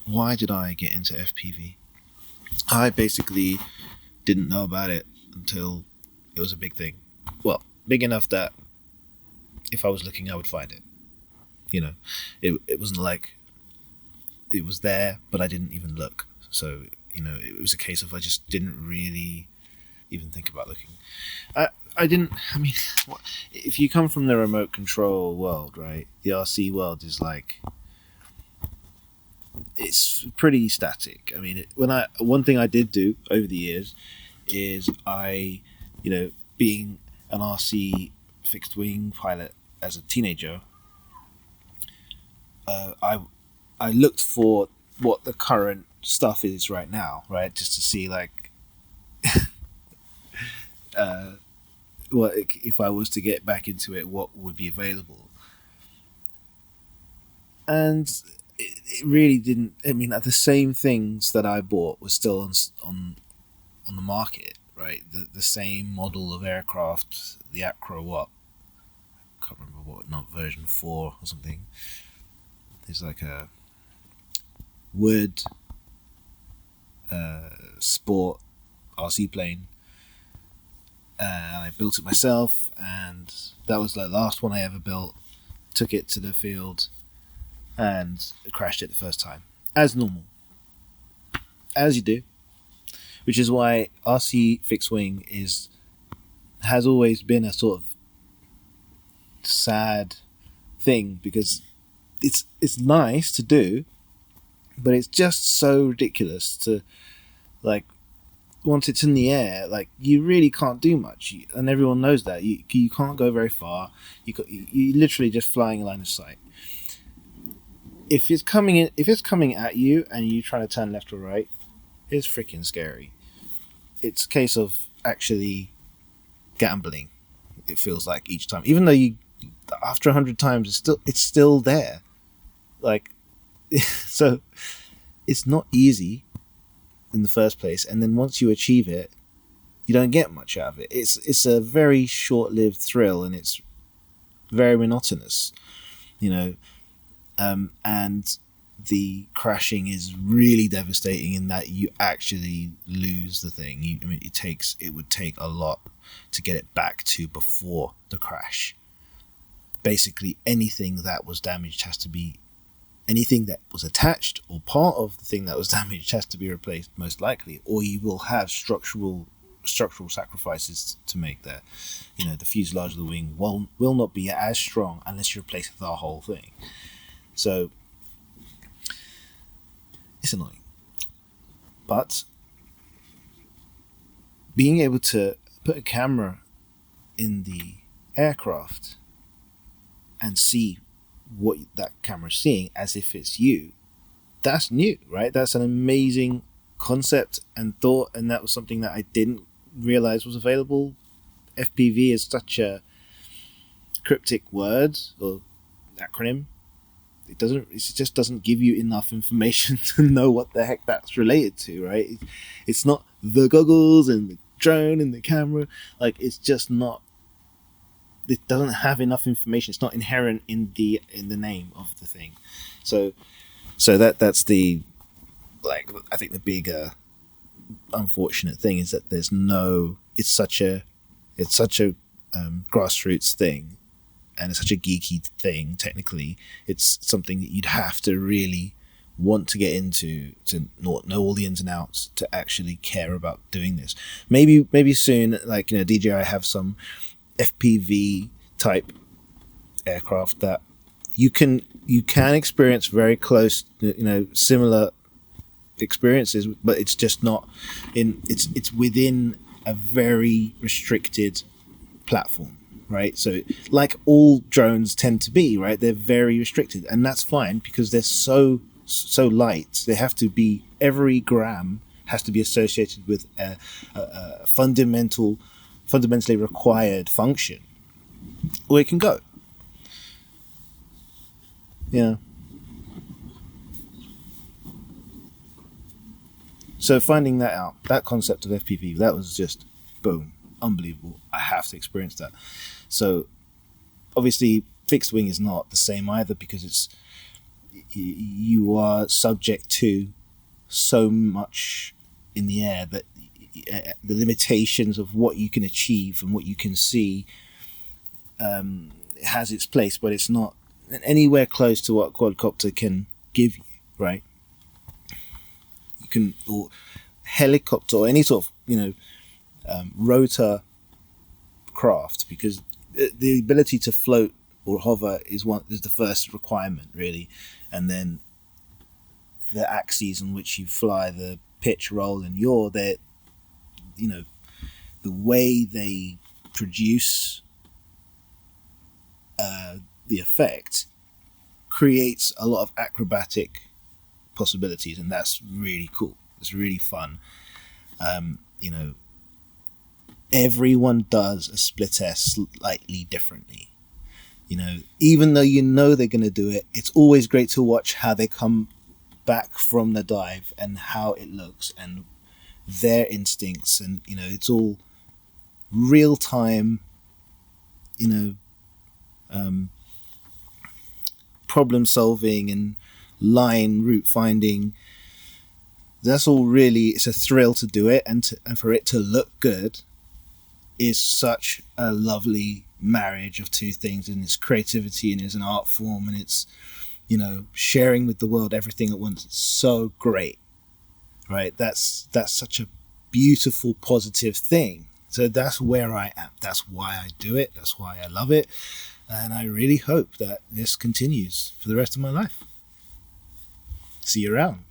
why did I get into FPV? I basically didn't know about it until it was a big thing. Well, big enough that if I was looking, I would find it. You know, it wasn't like it was there, but I didn't even look. So, it was a case of I just didn't really even think about looking. I didn't. I mean, if you come from the remote control world, right? The RC world is like, it's pretty static. I mean, one thing I did do over the years is being an RC fixed wing pilot as a teenager, I looked for what the current stuff is right now, right? Just to see like what if I was to get back into it, what would be available. And it really didn't. I mean, the same things that I bought were still on the market, right? The same model of aircraft, the Acro what? I can't remember what, not version 4 or something. There's like a wood sport RC plane, and I built it myself, and that was the last one I ever built. Took it to the field and crashed it the first time, as normal, as you do, which is why RC fixed wing has always been a sort of sad thing, because it's nice to do, but it's just so ridiculous to, like, once it's in the air, like, you really can't do much, and everyone knows that you can't go very far. You literally just flying a line of sight. If it's coming at you and you try to turn left or right, it's freaking scary. It's a case of actually gambling. It feels like each time, even though after 100 times, it's still there. Like, so it's not easy in the first place, and then once you achieve it, you don't get much out of it. It's a very short-lived thrill, and it's very monotonous, and the crashing is really devastating in that you actually lose the thing. It would take a lot to get it back to before the crash. Basically, anything that was damaged anything that was attached or part of the thing that was damaged has to be replaced, most likely, or you will have structural sacrifices to make there. The fuselage of the wing will not be as strong unless you replace the whole thing. So it's annoying. But being able to put a camera in the aircraft and see what that camera's seeing as if it's you, that's new, right? That's an amazing concept and thought, and that was something that I didn't realize was available. FPV is such a cryptic word or acronym. It just doesn't give you enough information to know what the heck that's related to, right? It's not the goggles and the drone and the camera. Like, it's just not. It doesn't have enough information. It's not inherent in the name of the thing. So that's the, like, I think the bigger unfortunate thing is that there's no. It's such a grassroots thing, and it's such a geeky thing. Technically, it's something that you'd have to really want to get into to know all the ins and outs to actually care about doing this. Maybe soon, like, DJI have some FPV type aircraft that you can experience very close, similar experiences, but it's just not it's within a very restricted platform, right? So, like all drones tend to be, right, they're very restricted, and that's fine because they're so light. They have to be, every gram has to be associated with a fundamentally required function, or it can go. Yeah. So finding that out, that concept of FPV, that was just boom, unbelievable. I have to experience that. So obviously fixed wing is not the same either, because you are subject to so much in the air that the limitations of what you can achieve and what you can see has its place, but it's not anywhere close to what a quadcopter can give you, right? You can, or helicopter, or any sort of rotor craft, because the ability to float or hover is the first requirement, really, and then the axes on which you fly, the pitch, roll, and yaw. That the way they produce the effect creates a lot of acrobatic possibilities, and that's really cool. It's really fun. Everyone does a split air slightly differently. Even though they're going to do it, it's always great to watch how they come back from the dive and how it looks and their instincts, and it's all real time. Problem solving and line route finding. That's all really. It's a thrill to do it, and for it to look good is such a lovely marriage of two things, and it's creativity and it's an art form, and it's sharing with the world everything at once. It's so great, right? That's such a beautiful, positive thing. So that's where I am. That's why I do it. That's why I love it, and I really hope that this continues for the rest of my life. See you around.